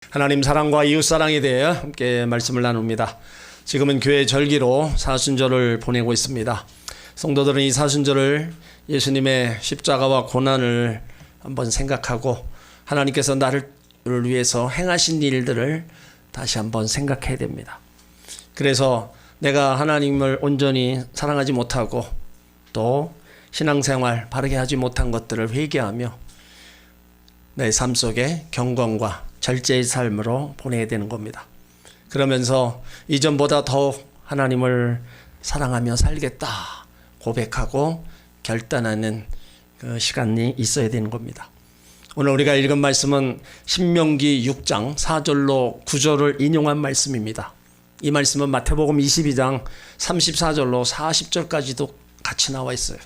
하나님 사랑과 이웃 사랑에 대해 함께 말씀을 나눕니다. 지금은 교회 절기로 사순절을 보내고 있습니다. 성도들은 이 사순절을 예수님의 십자가와 고난을 한번 생각하고 하나님께서 나를 위해서 행하신 일들을 다시 한번 생각해야 됩니다. 그래서 내가 하나님을 온전히 사랑하지 못하고 또 신앙생활 바르게 하지 못한 것들을 회개하며 내 삶 속에 경건과 절제의 삶으로 보내야 되는 겁니다. 그러면서 이전보다 더욱 하나님을 사랑하며 살겠다 고백하고 결단하는 그 시간이 있어야 되는 겁니다. 오늘 우리가 읽은 말씀은 신명기 6장 4절로 9절을 인용한 말씀입니다. 이 말씀은 마태복음 22장 34절로 40절까지도 같이 나와 있어요.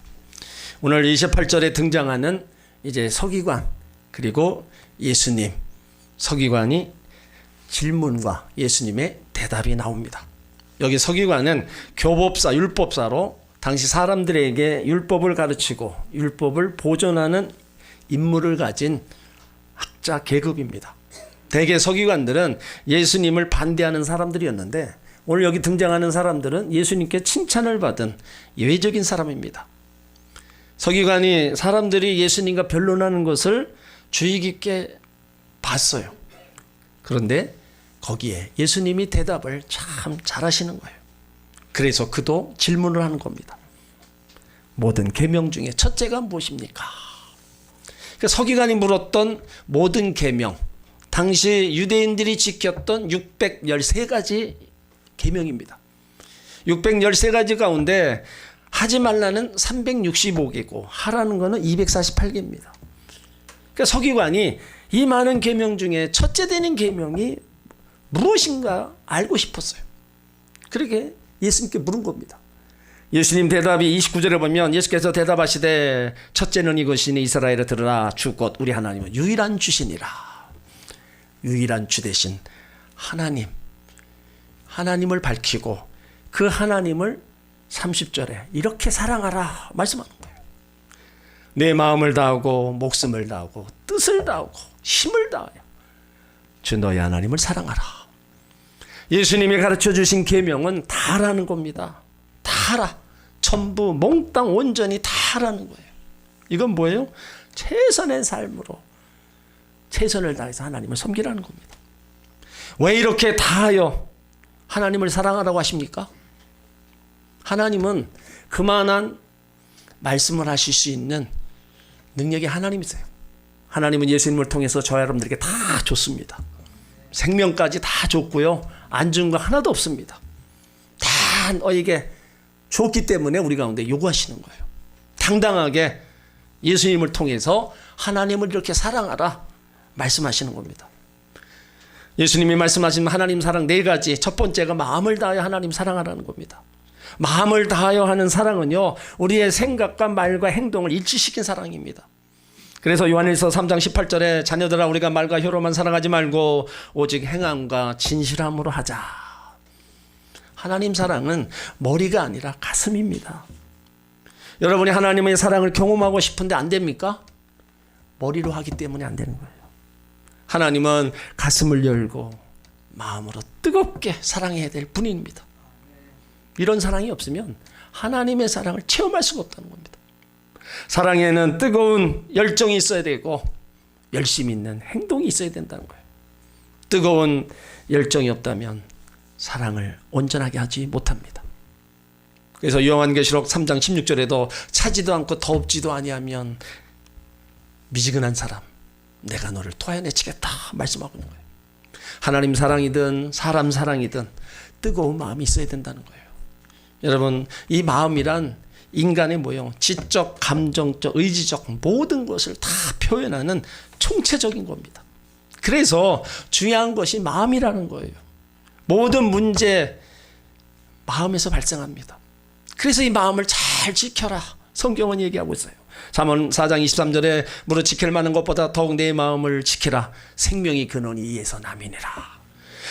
오늘 28절에 등장하는 이제 서기관 그리고 예수님, 서기관이 질문과 예수님의 대답이 나옵니다. 여기 서기관은 교법사, 율법사로 당시 사람들에게 율법을 가르치고 율법을 보존하는 임무를 가진 학자 계급입니다. 대개 서기관들은 예수님을 반대하는 사람들이었는데 오늘 여기 등장하는 사람들은 예수님께 칭찬을 받은 예외적인 사람입니다. 서기관이 사람들이 예수님과 변론하는 것을 주의 깊게 봤어요. 그런데 거기에 예수님이 대답을 참 잘하시는 거예요. 그래서 그도 질문을 하는 겁니다. 모든 계명 중에 첫째가 무엇입니까? 그러니까 서기관이 물었던 모든 계명, 당시 유대인들이 지켰던 613가지 계명입니다. 613가지 가운데 하지 말라는 365개고 하라는 것은 248개입니다. 그러니까 서기관이 이 많은 계명 중에 첫째 되는 계명이 무엇인가 알고 싶었어요. 그렇게 예수님께 물은 겁니다. 예수님 대답이 29절에 보면 예수께서 대답하시되 첫째는 이것이니 이스라엘에 들으라 주 곧 우리 하나님은 유일한 주시니라. 유일한 주 되신 하나님을 밝히고 그 하나님을 30절에 이렇게 사랑하라 말씀하는 거예요. 내 마음을 다하고 목숨을 다하고 뜻을 다하고 힘을 다하여 주 너희 하나님을 사랑하라. 예수님이 가르쳐 주신 계명은 다라는 겁니다. 다라. 전부 몽땅 온전히 다라는 거예요. 이건 뭐예요? 최선의 삶으로 최선을 다해서 하나님을 섬기라는 겁니다. 왜 이렇게 다하여 하나님을 사랑하라고 하십니까? 하나님은 그만한 말씀을 하실 수 있는 능력이 하나님이세요. 하나님은 예수님을 통해서 저와 여러분들에게 다 줬습니다. 생명까지 다 줬고요. 안 준 거 하나도 없습니다. 다 너에게 줬기 때문에 우리 가운데 요구하시는 거예요. 당당하게 예수님을 통해서 하나님을 이렇게 사랑하라 말씀하시는 겁니다. 예수님이 말씀하신 하나님 사랑 4가지. 첫 번째가 마음을 다하여 하나님 사랑하라는 겁니다. 마음을 다하여 하는 사랑은요, 우리의 생각과 말과 행동을 일치시킨 사랑입니다. 그래서 요한일서 3장 18절에 자녀들아 우리가 말과 혀로만 사랑하지 말고 오직 행함과 진실함으로 하자. 하나님 사랑은 머리가 아니라 가슴입니다. 여러분이 하나님의 사랑을 경험하고 싶은데 안 됩니까? 머리로 하기 때문에 안 되는 거예요. 하나님은 가슴을 열고 마음으로 뜨겁게 사랑해야 될 분입니다. 이런 사랑이 없으면 하나님의 사랑을 체험할 수가 없다는 겁니다. 사랑에는 뜨거운 열정이 있어야 되고 열심히 있는 행동이 있어야 된다는 거예요. 뜨거운 열정이 없다면 사랑을 온전하게 하지 못합니다. 그래서 요한계시록 3장 16절에도 차지도 않고 더웁지도 아니하면 미지근한 사람 내가 너를 토해내치겠다 말씀하고 있는 거예요. 하나님 사랑이든 사람 사랑이든 뜨거운 마음이 있어야 된다는 거예요. 여러분, 이 마음이란 인간의 모형, 지적, 감정적, 의지적 모든 것을 다 표현하는 총체적인 겁니다. 그래서 중요한 것이 마음이라는 거예요. 모든 문제 마음에서 발생합니다. 그래서 이 마음을 잘 지켜라 성경은 얘기하고 있어요. 잠언 4장 23절에 무릇 지킬 만한 것보다 더욱 내 마음을 지키라. 생명의 근원이 이에서 남이니라.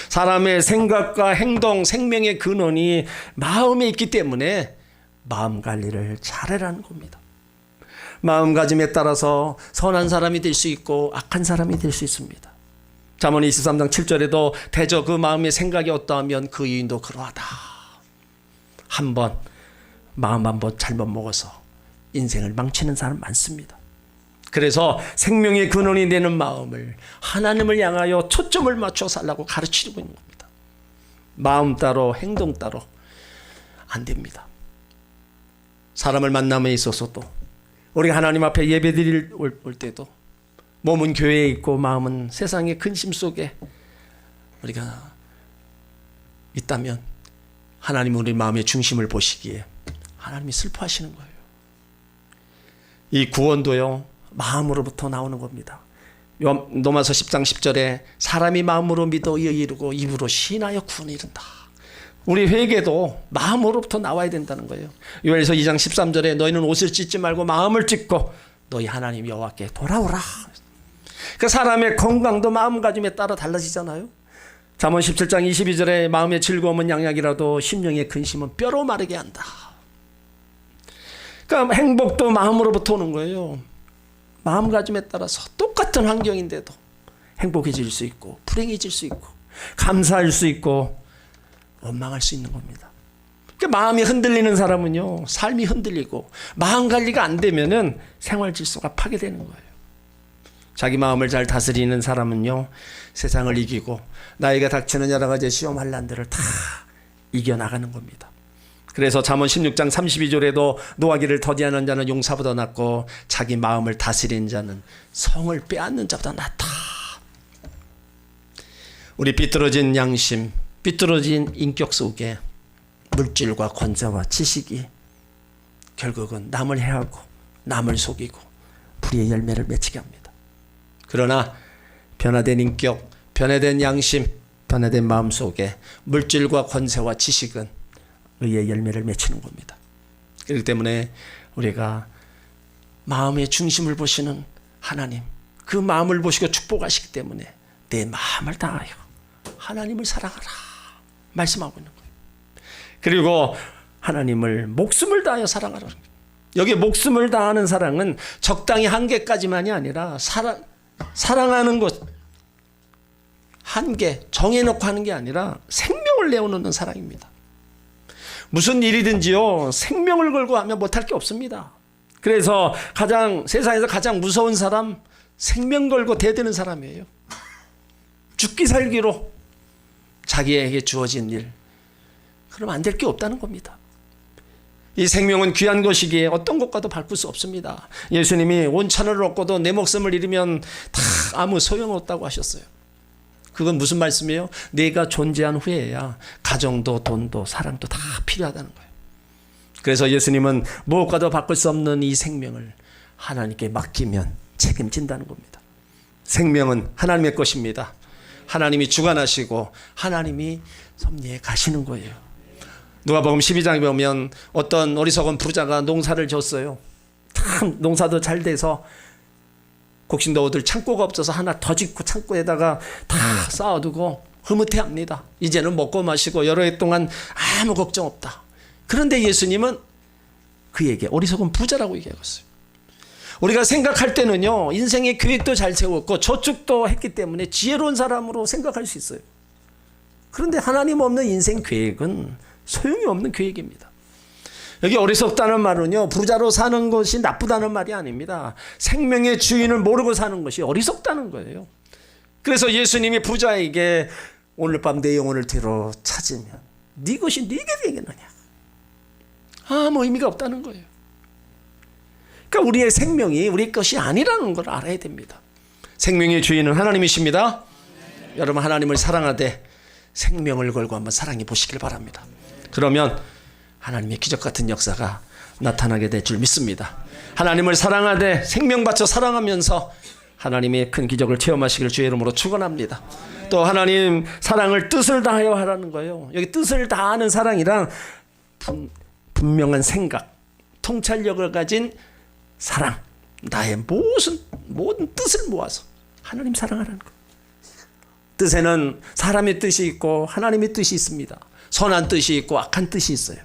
사람의 생각과 행동, 생명의 근원이 마음에 있기 때문에 마음 관리를 잘해라는 겁니다. 마음가짐에 따라서 선한 사람이 될 수 있고 악한 사람이 될 수 있습니다. 잠언 23장 7절에도 대저 그 마음의 생각이 어떠하면 그 유인도 그러하다. 마음 한번 잘못 먹어서 인생을 망치는 사람 많습니다. 그래서 생명의 근원이 되는 마음을 하나님을 향하여 초점을 맞춰 살라고 가르치고 있는 겁니다. 마음 따로 행동 따로 안 됩니다. 사람을 만남에 있어서도 우리가 하나님 앞에 예배드릴 올 때도 몸은 교회에 있고 마음은 세상의 근심 속에 우리가 있다면 하나님은 우리 마음의 중심을 보시기에 하나님이 슬퍼하시는 거예요. 이 구원도요, 마음으로부터 나오는 겁니다. 로마서 10장 10절에 사람이 마음으로 믿어 이에 이르고 입으로 시인하여 구원에 이른다. 우리 회개도 마음으로부터 나와야 된다는 거예요. 요엘서 2장 13절에 너희는 옷을 찢지 말고 마음을 찢고 너희 하나님 여호와께 돌아오라. 그 사람의 건강도 마음가짐에 따라 달라지잖아요. 잠언 17장 22절에 마음의 즐거움은 양약이라도 심령의 근심은 뼈로 마르게 한다. 그러니까 행복도 마음으로부터 오는 거예요. 마음가짐에 따라서 똑같은 환경인데도 행복해질 수 있고 불행해질 수 있고 감사할 수 있고 원망할 수 있는 겁니다. 그러니까 마음이 흔들리는 사람은요, 삶이 흔들리고 마음 관리가 안 되면은 생활 질서가 파괴되는 거예요. 자기 마음을 잘 다스리는 사람은요, 세상을 이기고 나에게 닥치는 여러 가지 시험 환난들을 다 이겨나가는 겁니다. 그래서 잠언 16장 32절에도 노하기를 더디하는 자는 용사보다 낫고 자기 마음을 다스리는 자는 성을 빼앗는 자보다 낫다. 우리 삐뚤어진 양심, 삐뚤어진 인격 속에 물질과 권세와 지식이 결국은 남을 해하고 남을 속이고 불의의 열매를 맺히게 합니다. 그러나 변화된 인격, 변화된 양심, 변화된 마음 속에 물질과 권세와 지식은 의의 열매를 맺히는 겁니다. 그렇기 때문에 우리가 마음의 중심을 보시는 하나님, 그 마음을 보시고 축복하시기 때문에 내 마음을 다하여 하나님을 사랑하라 말씀하고 있는 거예요. 그리고 하나님을 목숨을 다하여 사랑하라. 여기 목숨을 다하는 사랑은 적당히 한계까지만이 아니라 사랑하는 것 한계 정해놓고 하는 게 아니라 생명을 내어놓는 사랑입니다. 무슨 일이든지요, 생명을 걸고 하면 못할 게 없습니다. 그래서 세상에서 가장 무서운 사람, 생명 걸고 대드는 사람이에요. 죽기 살기로 자기에게 주어진 일, 그러면 안 될 게 없다는 겁니다. 이 생명은 귀한 것이기에 어떤 것과도 바꿀 수 없습니다. 예수님이 온 천하를 얻고도 내 목숨을 잃으면 다 아무 소용없다고 하셨어요. 그건 무슨 말씀이에요? 내가 존재한 후에야 가정도 돈도 사랑도 다 필요하다는 거예요. 그래서 예수님은 무엇과도 바꿀 수 없는 이 생명을 하나님께 맡기면 책임진다는 겁니다. 생명은 하나님의 것입니다. 하나님이 주관하시고 하나님이 섭리해 가시는 거예요. 누가복음 12장에 보면 어떤 어리석은 부자가 농사를 졌어요. 참 농사도 잘 돼서 곡식도 얻을 창고가 없어서 하나 더 짓고 창고에다가 다 쌓아두고 흐뭇해합니다. 이제는 먹고 마시고 여러 해 동안 아무 걱정 없다. 그런데 예수님은 그에게 어리석은 부자라고 얘기했어요. 우리가 생각할 때는요, 인생의 계획도 잘 세웠고 저축도 했기 때문에 지혜로운 사람으로 생각할 수 있어요. 그런데 하나님 없는 인생 계획은 소용이 없는 계획입니다. 여기 어리석다는 말은요, 부자로 사는 것이 나쁘다는 말이 아닙니다. 생명의 주인을 모르고 사는 것이 어리석다는 거예요. 그래서 예수님이 부자에게 오늘 밤 내 영혼을 뒤로 찾으면 네 것이 네게 되겠느냐, 아무 의미가 없다는 거예요. 그러니까 우리의 생명이 우리 것이 아니라는 걸 알아야 됩니다. 생명의 주인은 하나님이십니다. 여러분, 하나님을 사랑하되 생명을 걸고 한번 사랑해 보시길 바랍니다. 그러면 하나님의 기적 같은 역사가 나타나게 될 줄 믿습니다. 하나님을 사랑하되 생명 바쳐 사랑하면서 하나님의 큰 기적을 체험하시길 주의 이름으로 축원합니다. 또 하나님 사랑을 뜻을 다하여 하라는 거예요. 여기 뜻을 다하는 사랑이란 분명한 생각, 통찰력을 가진 사랑, 나의 모든 뜻을 모아서 하나님 사랑하라는 거예요. 뜻에는 사람의 뜻이 있고 하나님의 뜻이 있습니다. 선한 뜻이 있고 악한 뜻이 있어요.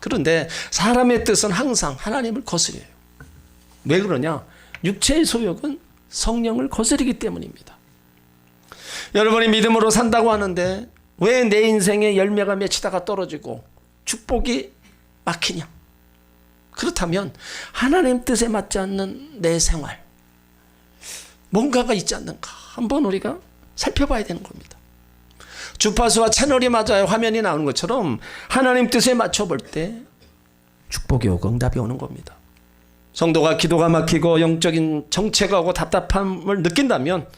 그런데 사람의 뜻은 항상 하나님을 거스려요. 왜 그러냐? 육체의 소욕은 성령을 거스르기 때문입니다. 여러분이 믿음으로 산다고 하는데 왜 내 인생에 열매가 맺히다가 떨어지고 축복이 막히냐? 그렇다면 하나님 뜻에 맞지 않는 내 생활, 뭔가가 있지 않는가 한번 우리가 살펴봐야 되는 겁니다. 주파수와 채널이 맞아야 화면이 나오는 것처럼 하나님 뜻에 맞춰볼 때 축복이 오고 응답이 오는 겁니다. 성도가 기도가 막히고 영적인 정체가 오고 답답함을 느낀다면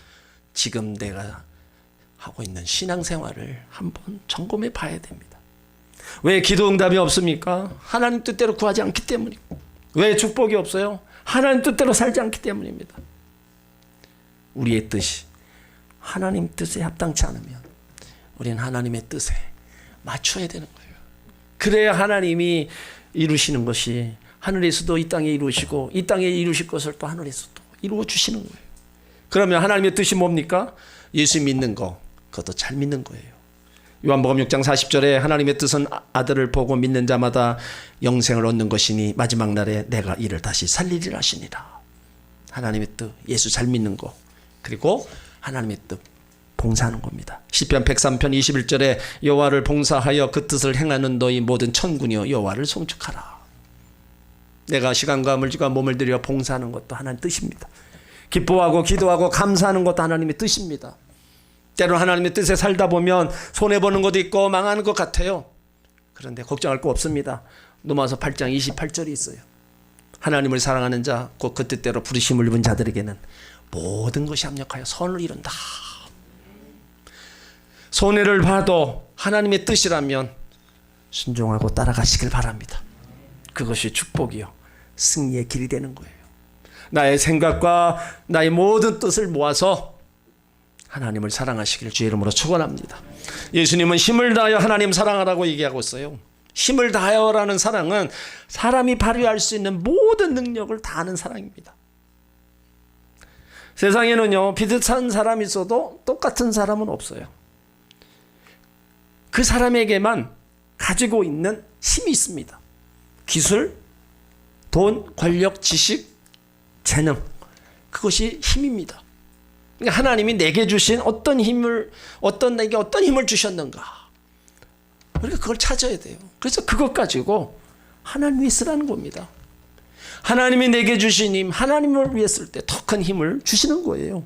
지금 내가 하고 있는 신앙생활을 한번 점검해 봐야 됩니다. 왜 기도 응답이 없습니까? 하나님 뜻대로 구하지 않기 때문이고. 왜 축복이 없어요? 하나님 뜻대로 살지 않기 때문입니다. 우리의 뜻이 하나님 뜻에 합당치 않으면 우리는 하나님의 뜻에 맞춰야 되는 거예요. 그래야 하나님이 이루시는 것이 하늘에서도 이 땅에 이루시고 이 땅에 이루실 것을 또 하늘에서도 이루어 주시는 거예요. 그러면 하나님의 뜻이 뭡니까? 예수 믿는 거, 그것도 잘 믿는 거예요. 요한복음 6장 40절에 하나님의 뜻은 아들을 보고 믿는 자마다 영생을 얻는 것이니 마지막 날에 내가 이를 다시 살리리라 하시니라. 하나님의 뜻, 예수 잘 믿는 거, 그리고 하나님의 뜻 봉사하는 겁니다. 시편 103편 21절에 여호와를 봉사하여 그 뜻을 행하는 너희 모든 천군이여 여호와를 송축하라. 내가 시간과 물질과 몸을 들여 봉사하는 것도 하나님의 뜻입니다. 기뻐하고 기도하고 감사하는 것도 하나님의 뜻입니다. 때로는 하나님의 뜻에 살다 보면 손해보는 것도 있고 망하는 것 같아요. 그런데 걱정할 거 없습니다. 로마서 8장 28절이 있어요. 하나님을 사랑하는 자, 곧 그 뜻대로 부르심을 입은 자들에게는 모든 것이 합력하여 선을 이룬다. 손해를 봐도 하나님의 뜻이라면 순종하고 따라가시길 바랍니다. 그것이 축복이요 승리의 길이 되는 거예요. 나의 생각과 나의 모든 뜻을 모아서 하나님을 사랑하시길 주의 이름으로 축원합니다. 예수님은 힘을 다하여 하나님 사랑하라고 얘기하고 있어요. 힘을 다하여라는 사랑은 사람이 발휘할 수 있는 모든 능력을 다하는 사랑입니다. 세상에는요 비슷한 사람이 있어도 똑같은 사람은 없어요. 그 사람에게만 가지고 있는 힘이 있습니다. 기술, 돈, 권력, 지식, 재능, 그것이 힘입니다. 그러니까 하나님이 내게 주신 내게 어떤 힘을 주셨는가, 우리가 그걸 찾아야 돼요. 그래서 그것 가지고 하나님 위해 쓰라는 겁니다. 하나님이 내게 주신 힘, 하나님을 위해 쓸 때 더 큰 힘을 주시는 거예요.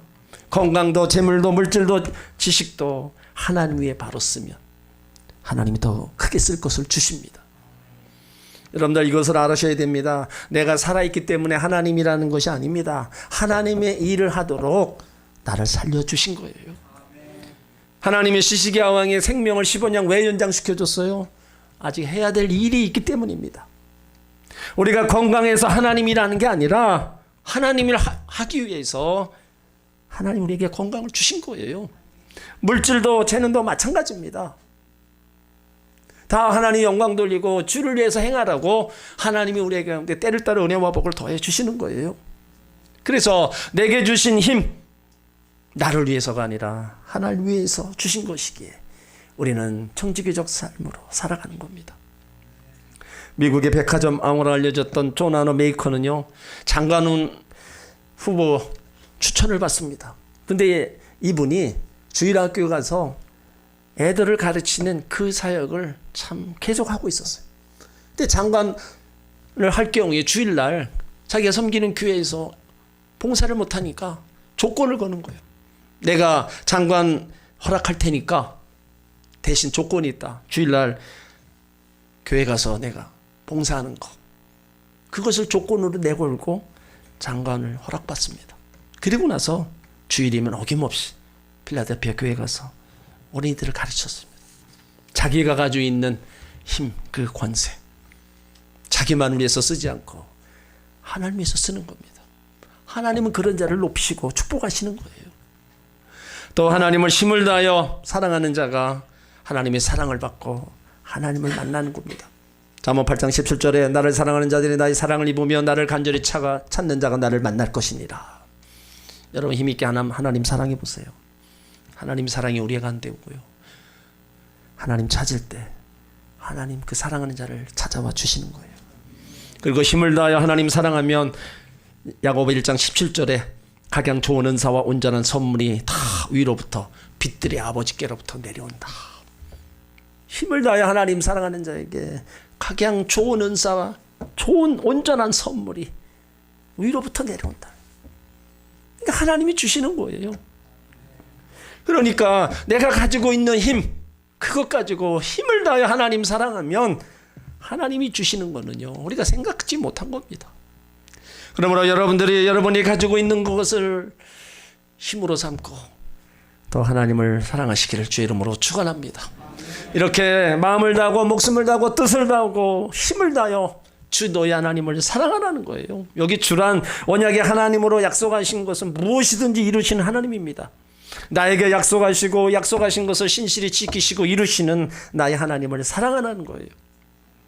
건강도 재물도 물질도 지식도 하나님 위해 바로 쓰면 하나님이 더 크게 쓸 것을 주십니다. 여러분들 이것을 알으셔야 됩니다. 내가 살아있기 때문에 하나님이라는 것이 아닙니다. 하나님의 일을 하도록 나를 살려주신 거예요. 하나님의 시시기야 왕의 생명을 15년 왜 연장시켜줬어요? 아직 해야 될 일이 있기 때문입니다. 우리가 건강해서 하나님이라는 게 아니라 하나님을 하기 위해서 하나님 우리에게 건강을 주신 거예요. 물질도 재능도 마찬가지입니다. 다 하나님 영광 돌리고 주를 위해서 행하라고 하나님이 우리에게 때를 따라 은혜와 복을 더해 주시는 거예요. 그래서 내게 주신 힘, 나를 위해서가 아니라 하나님을 위해서 주신 것이기에 우리는 청지기적 삶으로 살아가는 겁니다. 미국의 백화점 왕으로 알려졌던 존 아너 메이커는요 장관 후보 추천을 받습니다. 근데 이분이 주일학교에 가서 애들을 가르치는 그 사역을 참 계속하고 있었어요. 근데 장관을 할 경우에 주일날 자기가 섬기는 교회에서 봉사를 못하니까 조건을 거는 거예요. 내가 장관 허락할 테니까 대신 조건이 있다. 주일날 교회 가서 내가 봉사하는 거, 그것을 조건으로 내걸고 장관을 허락받습니다. 그리고 나서 주일이면 어김없이 필라델피아 교회 가서 어린이들을 가르쳤습니다. 자기가 가지고 있는 힘, 그 권세, 자기만을 위해서 쓰지 않고 하나님 위해서 쓰는 겁니다. 하나님은 그런 자를 높이시고 축복하시는 거예요. 또 하나님을 힘을 다하여 사랑하는 자가 하나님의 사랑을 받고 하나님을 만나는 겁니다. 잠언 8장 17절에 나를 사랑하는 자들이 나의 사랑을 입으며 나를 간절히 찾는 자가 나를 만날 것이니라. 여러분 힘있게 하나님 사랑해 보세요. 하나님 사랑이 우리 가운데 오고요. 하나님 찾을 때 하나님 그 사랑하는 자를 찾아와 주시는 거예요. 그리고 힘을 다하여 하나님 사랑하면 야고보 1장 17절에 각양 좋은 은사와 온전한 선물이 다 위로부터 빛들의 아버지께로부터 내려온다. 힘을 다해 하나님 사랑하는 자에게 각양 좋은 은사와 좋은 온전한 선물이 위로부터 내려온다. 그러니까 하나님이 주시는 거예요. 그러니까 내가 가지고 있는 힘, 그것 가지고 힘을 다해 하나님 사랑하면 하나님이 주시는 거는요, 우리가 생각지 못한 겁니다. 그러므로 여러분이 가지고 있는 그것을 힘으로 삼고 또 하나님을 사랑하시기를 주의 이름으로 축원합니다. 이렇게 마음을 다하고 목숨을 다하고 뜻을 다하고 힘을 다하여 주 너희 하나님을 사랑하라는 거예요. 여기 주란 언약의 하나님으로 약속하신 것은 무엇이든지 이루시는 하나님입니다. 나에게 약속하신 것을 신실히 지키시고 이루시는 나의 하나님을 사랑하라는 거예요.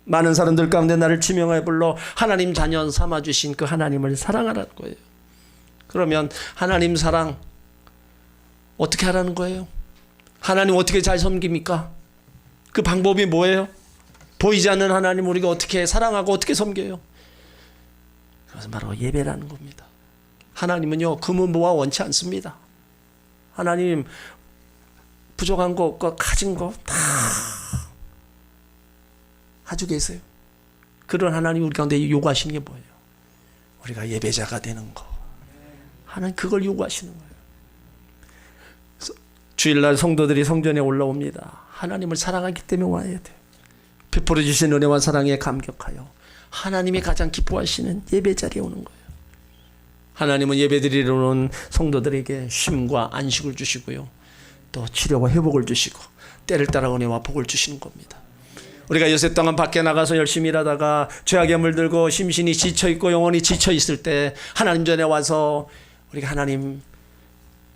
많은 사람들 가운데 나를 지명하여 불러 하나님 자녀 삼아주신 그 하나님을 사랑하라는 거예요. 그러면 하나님 사랑 어떻게 하라는 거예요? 하나님 어떻게 잘 섬깁니까? 그 방법이 뭐예요? 보이지 않는 하나님 우리가 어떻게 사랑하고 어떻게 섬겨요? 그것은 바로 예배라는 겁니다. 하나님은요, 금은보화 원치 않습니다. 하나님 부족한 거 없고 가진 거 다 가지고 계세요. 그런 하나님 우리 가운데 요구하시는 게 뭐예요? 우리가 예배자가 되는 거. 하나님 그걸 요구하시는 거예요. 주일날 성도들이 성전에 올라옵니다. 하나님을 사랑하기 때문에 와야 돼요. 베풀어 주신 은혜와 사랑에 감격하여 하나님이 가장 기뻐하시는 예배 자리에 오는 거예요. 하나님은 예배드리러 오는 성도들에게 쉼과 안식을 주시고요, 또 치료와 회복을 주시고 때를 따라 은혜와 복을 주시는 겁니다. 우리가 요새 동안 밖에 나가서 열심히 일하다가 죄악에 물들고 심신이 지쳐있고 영혼이 지쳐있을 때 하나님 전에 와서 우리가 하나님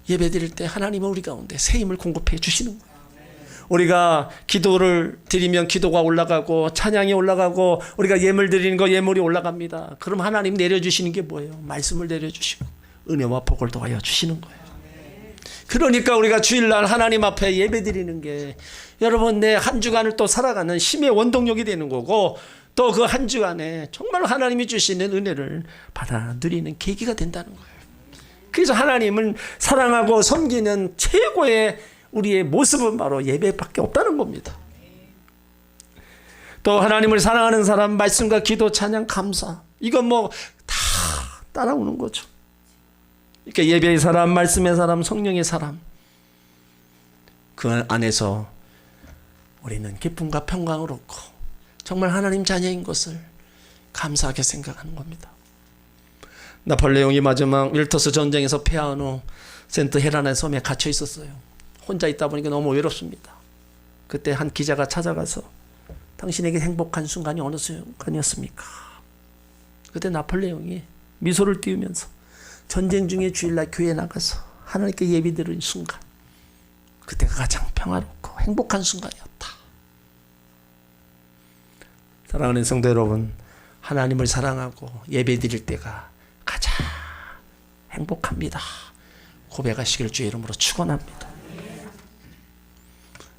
예배드릴 때 하나님은 우리 가운데 새 힘을 공급해 주시는 거예요. 우리가 기도를 드리면 기도가 올라가고 찬양이 올라가고 우리가 예물 드리는 거 예물이 올라갑니다. 그럼 하나님 내려주시는 게 뭐예요? 말씀을 내려주시고 은혜와 복을 더하여 주시는 거예요. 그러니까 우리가 주일날 하나님 앞에 예배 드리는 게 여러분 내 한 주간을 또 살아가는 힘의 원동력이 되는 거고 또 그 한 주간에 정말 하나님이 주시는 은혜를 받아 누리는 계기가 된다는 거예요. 그래서 하나님을 사랑하고 섬기는 최고의 우리의 모습은 바로 예배밖에 없다는 겁니다. 또 하나님을 사랑하는 사람 말씀과 기도 찬양 감사 이건 뭐 다 따라오는 거죠. 이렇게 예배의 사람 말씀의 사람 성령의 사람 그 안에서 우리는 기쁨과 평강을 얻고 정말 하나님 자녀인 것을 감사하게 생각하는 겁니다. 나폴레옹이 마지막 윌터스 전쟁에서 패한 후 센트 헤라나의 섬에 갇혀 있었어요. 혼자 있다 보니까 너무 외롭습니다. 그때 한 기자가 찾아가서 당신에게 행복한 순간이 어느 순간이었습니까? 그때 나폴레옹이 미소를 띄우면서 전쟁 중에 주일날 교회에 나가서 하나님께 예배드리는 순간 그때가 가장 평화롭고 행복한 순간이었다. 사랑하는 성도 여러분, 하나님을 사랑하고 예배드릴 때가 가장 행복합니다. 고백하시길 주의 이름으로 축원합니다.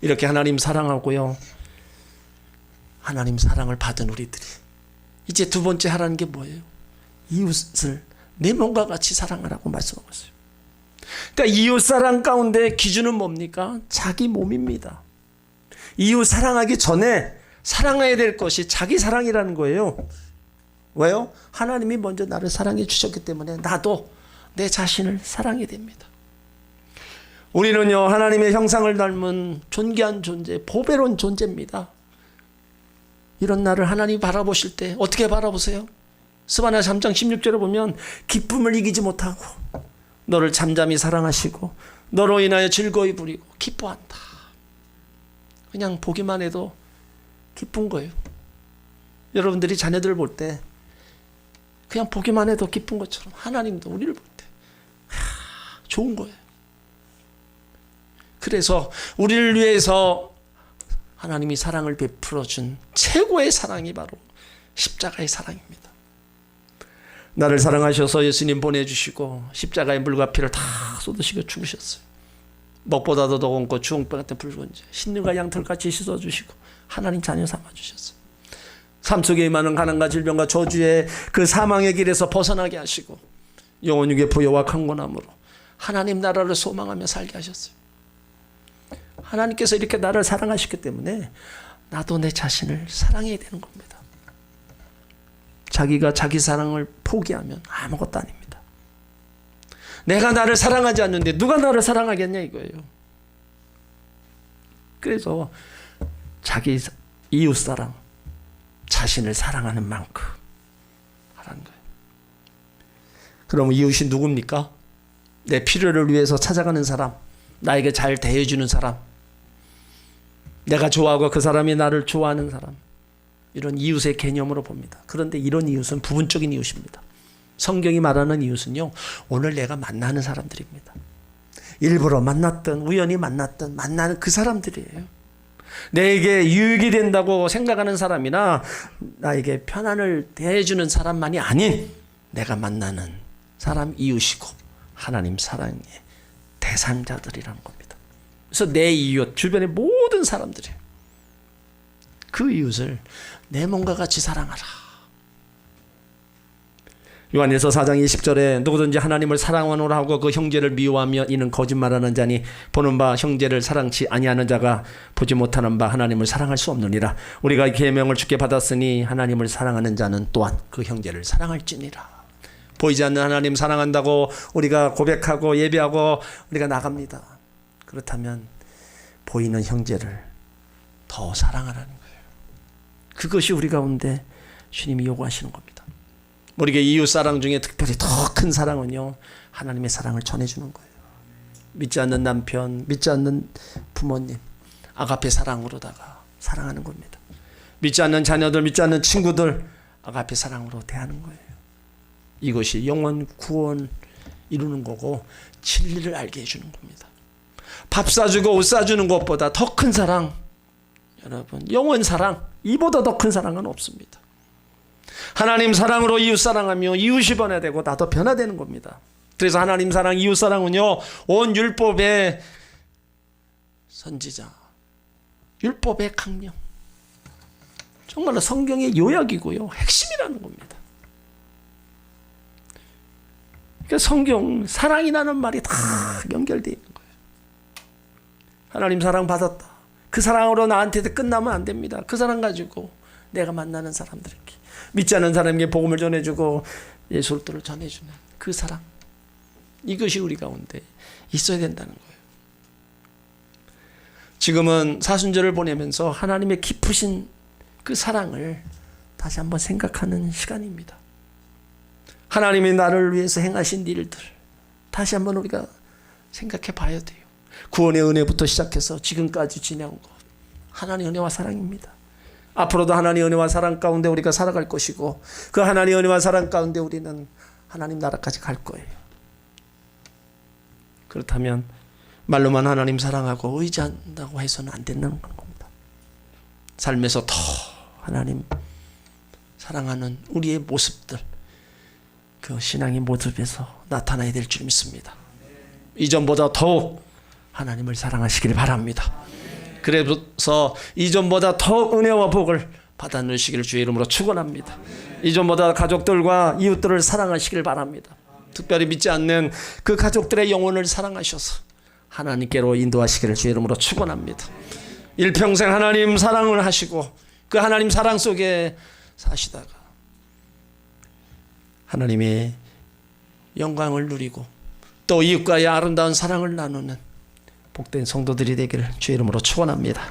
이렇게 하나님 사랑하고요, 하나님 사랑을 받은 우리들이 이제 두 번째 하라는 게 뭐예요? 이웃을 내 몸과 같이 사랑하라고 말씀하고 있어요. 그러니까 이웃 사랑 가운데 기준은 뭡니까? 자기 몸입니다. 이웃 사랑하기 전에 사랑해야 될 것이 자기 사랑이라는 거예요. 왜요? 하나님이 먼저 나를 사랑해 주셨기 때문에 나도 내 자신을 사랑해야 됩니다. 우리는요, 하나님의 형상을 닮은 존귀한 존재, 보배로운 존재입니다. 이런 나를 하나님이 바라보실 때 어떻게 바라보세요? 스바냐 3장 16절에 보면 기쁨을 이기지 못하고 너를 잠잠히 사랑하시고 너로 인하여 즐거이 부리고 기뻐한다. 그냥 보기만 해도 기쁜 거예요. 여러분들이 자녀들 볼 때 그냥 보기만 해도 기쁜 것처럼 하나님도 우리를 볼 때 좋은 거예요. 그래서 우리를 위해서 하나님이 사랑을 베풀어 준 최고의 사랑이 바로 십자가의 사랑입니다. 나를 사랑하셔서 예수님 보내주시고 십자가의 물과 피를 다 쏟으시고 죽으셨어요. 먹보다도 더 곤고 주홍빛 같은 붉은 죄 신들과 양털같이 씻어주시고 하나님 자녀 삼아주셨어요. 삶 속에 임하는 가난과 질병과 저주의 그 사망의 길에서 벗어나게 하시고 영원육의 부여와 강건함으로 하나님 나라를 소망하며 살게 하셨어요. 하나님께서 이렇게 나를 사랑하셨기 때문에 나도 내 자신을 사랑해야 되는 겁니다. 자기가 자기 사랑을 포기하면 아무것도 아닙니다. 내가 나를 사랑하지 않는데 누가 나를 사랑하겠냐 이거예요. 그래서 자기 이웃사랑, 자신을 사랑하는 만큼 하라는 거예요. 그럼 이웃이 누굽니까? 내 필요를 위해서 찾아가는 사람, 나에게 잘 대해주는 사람, 내가 좋아하고 그 사람이 나를 좋아하는 사람, 이런 이웃의 개념으로 봅니다. 그런데 이런 이웃은 부분적인 이웃입니다. 성경이 말하는 이웃은요, 오늘 내가 만나는 사람들입니다. 일부러 만났든 우연히 만났든 만나는 그 사람들이에요. 내게 유익이 된다고 생각하는 사람이나 나에게 편안을 대해주는 사람만이 아닌 내가 만나는 사람 이웃이고 하나님 사랑의 대상자들이라는 겁니다. 그래서 내 이웃, 주변의 모든 사람들이에요. 그 이웃을 내 몸과 같이 사랑하라. 요한일서 4장 20절에 누구든지 하나님을 사랑하노라 하고 그 형제를 미워하며 이는 거짓말하는 자니 보는 바 형제를 사랑치 아니하는 자가 보지 못하는 바 하나님을 사랑할 수 없느니라. 우리가 계명을 주께 받았으니 하나님을 사랑하는 자는 또한 그 형제를 사랑할지니라. 보이지 않는 하나님 사랑한다고 우리가 고백하고 예배하고 우리가 나갑니다. 그렇다면 보이는 형제를 더 사랑하라는 거예요. 그것이 우리 가운데 주님이 요구하시는 겁니다. 우리에게 이웃 사랑 중에 특별히 더 큰 사랑은요, 하나님의 사랑을 전해주는 거예요. 믿지 않는 남편, 믿지 않는 부모님, 아가페 사랑으로다가 사랑하는 겁니다. 믿지 않는 자녀들, 믿지 않는 친구들, 아가페 사랑으로 대하는 거예요. 이것이 영원 구원 이루는 거고 진리를 알게 해주는 겁니다. 밥 사주고 옷 사주는 것보다 더 큰 사랑, 여러분, 영원 사랑, 이보다 더 큰 사랑은 없습니다. 하나님 사랑으로 이웃 사랑하며 이웃이 변화되고 나도 변화되는 겁니다. 그래서 하나님 사랑, 이웃 사랑은요, 온 율법의 선지자, 율법의 강령, 정말로 성경의 요약이고요, 핵심이라는 겁니다. 그러니까 성경 사랑이라는 말이 다 연결되어 있는 거예요. 하나님 사랑 받았다. 그 사랑으로 나한테 끝나면 안 됩니다. 그 사랑 가지고 내가 만나는 사람들에게, 믿지 않는 사람에게 복음을 전해주고 예술들을 전해주는 그 사랑, 이것이 우리 가운데 있어야 된다는 거예요. 지금은 사순절을 보내면서 하나님의 깊으신 그 사랑을 다시 한번 생각하는 시간입니다. 하나님이 나를 위해서 행하신 일들 다시 한번 우리가 생각해 봐야 돼요. 구원의 은혜부터 시작해서 지금까지 지내온 것, 하나님의 은혜와 사랑입니다. 앞으로도 하나님의 은혜와 사랑 가운데 우리가 살아갈 것이고 그 하나님의 은혜와 사랑 가운데 우리는 하나님 나라까지 갈 거예요. 그렇다면 말로만 하나님 사랑하고 의지한다고 해서는 안 되는 겁니다. 삶에서 더 하나님 사랑하는 우리의 모습들, 그 신앙의 모습에서 나타나야 될 줄 믿습니다. 이전보다 더욱 하나님을 사랑하시길 바랍니다. 그래서 이전보다 더 은혜와 복을 받아 누리시기를 주의 이름으로 축원합니다. 이전보다 가족들과 이웃들을 사랑하시길 바랍니다. 특별히 믿지 않는 그 가족들의 영혼을 사랑하셔서 하나님께로 인도하시기를 주의 이름으로 축원합니다. 일평생 하나님 사랑을 하시고 그 하나님 사랑 속에 사시다가 하나님의 영광을 누리고 또 이웃과의 아름다운 사랑을 나누는 복된 성도들이 되기를 주의 이름으로 축원합니다.